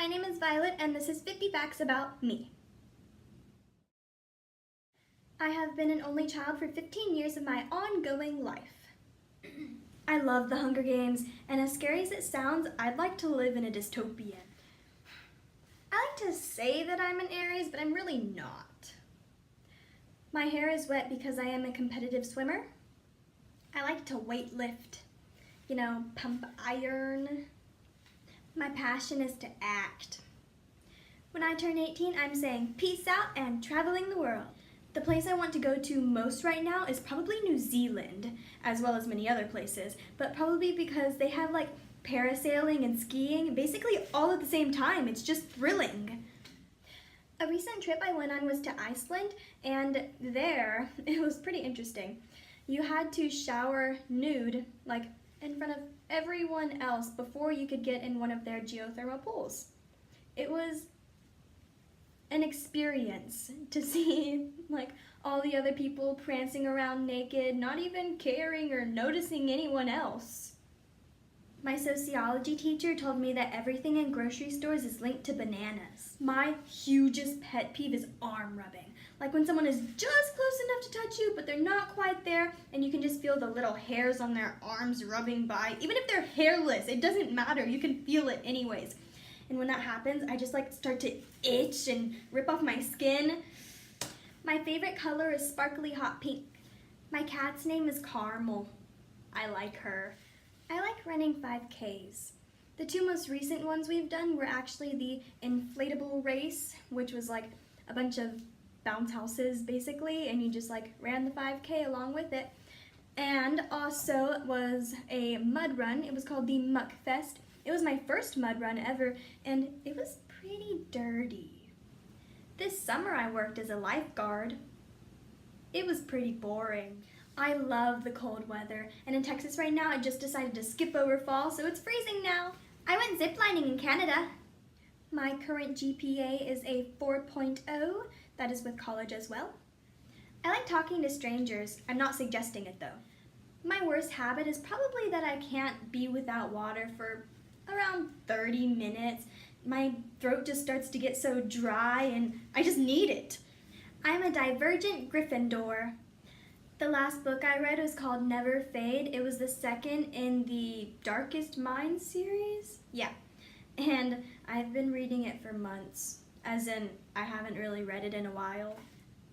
name is Violet, and this is 50 Facts About Me. I have been an only child for 15 years of my ongoing life. I love the Hunger Games, and as scary as it sounds, I'd like to live in a dystopia. I like to say that I'm an Aries, but I'm really not. My hair is wet because I am a competitive swimmer. I like to weight lift, pump iron. My passion is to act. When I turn 18, I'm saying peace out and traveling the world. The place I want to go to most right now is probably New Zealand, as well as many other places, but probably because they have like parasailing and skiing, basically all at the same time. It's just thrilling. A recent trip I went on was to Iceland, and there, it was pretty interesting. You had to shower nude, like in front of everyone else before you could get in one of their geothermal pools. It was an experience to see like all the other people prancing around naked, not even caring or noticing anyone else. My sociology teacher told me that everything in grocery stores is linked to bananas. My hugest pet peeve is arm rubbing. Like when someone is just close enough to touch you, but they're not quite there, and you can just feel the little hairs on their arms rubbing by. Even if they're hairless, it doesn't matter. You can feel it anyways. And when that happens, I just start to itch and rip off my skin. My favorite color is sparkly hot pink. My cat's name is Caramel. I like her. I like running 5Ks. The two most recent ones we've done were actually the inflatable race, which was like a bunch of bounce houses basically, and you just ran the 5K along with it. And also was a mud run. It was called the Muck Fest. It was my first mud run ever, and it was pretty dirty. This summer I worked as a lifeguard. It was pretty boring. I love the cold weather, and in Texas right now I just decided to skip over fall, so it's freezing now. I went ziplining in Canada. My current GPA is a 4.0. That is with college as well. I like talking to strangers. I'm not suggesting it though. My worst habit is probably that I can't be without water for around 30 minutes. My throat just starts to get so dry and I just need it. I'm a divergent Gryffindor. The last book I read was called Never Fade. It was the second in the Darkest Minds series. Yeah, and I've been reading it for months, as in I haven't really read it in a while.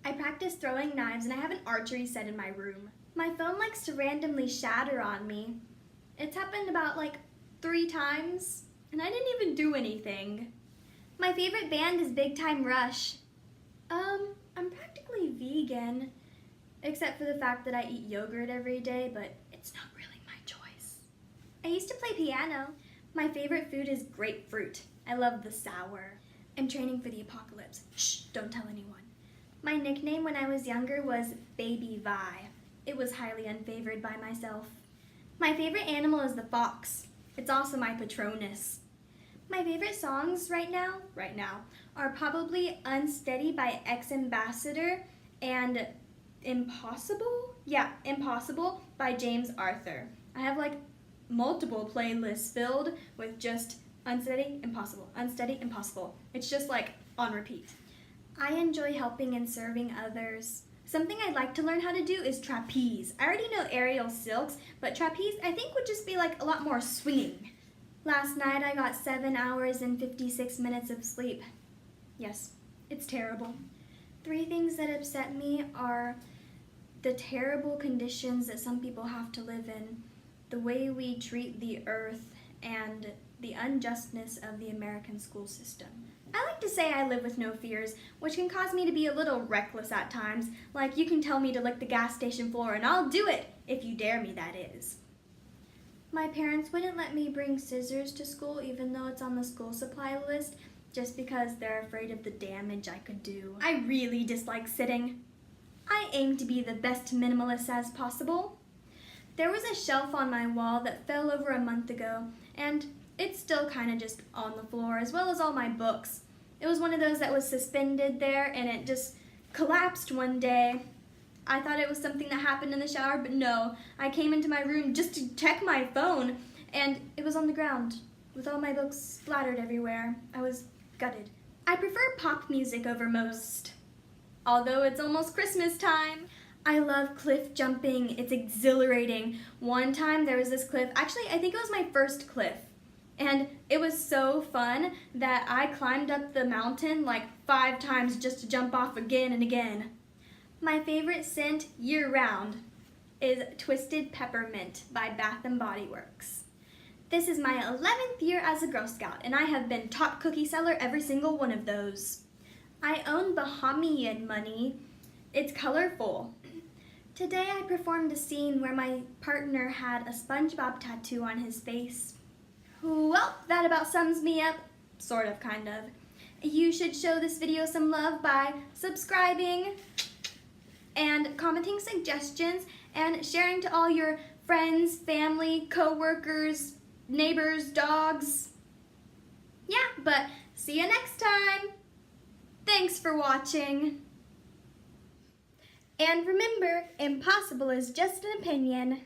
I practice throwing knives and I have an archery set in my room. My phone likes to randomly shatter on me. It's happened about 3 times, and I didn't even do anything. My favorite band is Big Time Rush. I'm practically vegan, except for the fact that I eat yogurt every day, but it's not really my choice. I used to play piano. My favorite food is grapefruit. I love the sour. I'm training for the apocalypse. Shh, don't tell anyone. My nickname when I was younger was Baby Vi. It was highly unfavored by myself. My favorite animal is the fox. It's also my Patronus. My favorite songs right now are probably Unsteady by Ex-Ambassador and Impossible? Yeah, Impossible by James Arthur. I have multiple playlists filled with just Unsteady, Impossible, Unsteady, Impossible. It's just on repeat. I enjoy helping and serving others. Something I'd like to learn how to do is trapeze. I already know aerial silks, but trapeze I think would just be a lot more swinging. Last night I got 7 hours and 56 minutes of sleep. Yes, it's terrible. 3 things that upset me are the terrible conditions that some people have to live in, the way we treat the earth, and the unjustness of the American school system. I like to say I live with no fears, which can cause me to be a little reckless at times. Like you can tell me to lick the gas station floor and I'll do it, if you dare me, that is. My parents wouldn't let me bring scissors to school even though it's on the school supply list, just because they're afraid of the damage I could do. I really dislike sitting. I aim to be the best minimalist as possible. There was a shelf on my wall that fell over a month ago, and it's still kind of just on the floor, as well as all my books. It was one of those that was suspended there, and it just collapsed one day. I thought it was something that happened in the shower, but no. I came into my room just to check my phone, and it was on the ground. with all my books splattered everywhere. I was gutted. I prefer pop music over most. Although it's almost Christmas time. I love cliff jumping. It's exhilarating. One time there was this cliff, actually I think it was my first cliff, and it was so fun that I climbed up the mountain like 5 times just to jump off again and again. My favorite scent year-round is Twisted Peppermint by Bath & Body Works. This is my 11th year as a Girl Scout, and I have been top cookie seller every single one of those. I own Bahamian money. It's colorful. Today I performed a scene where my partner had a SpongeBob tattoo on his face. Well, that about sums me up. Sort of, kind of. You should show this video some love by subscribing and commenting suggestions and sharing to all your friends, family, co-workers, neighbors, dogs. Yeah, but see you next time. Thanks for watching. And remember, impossible is just an opinion.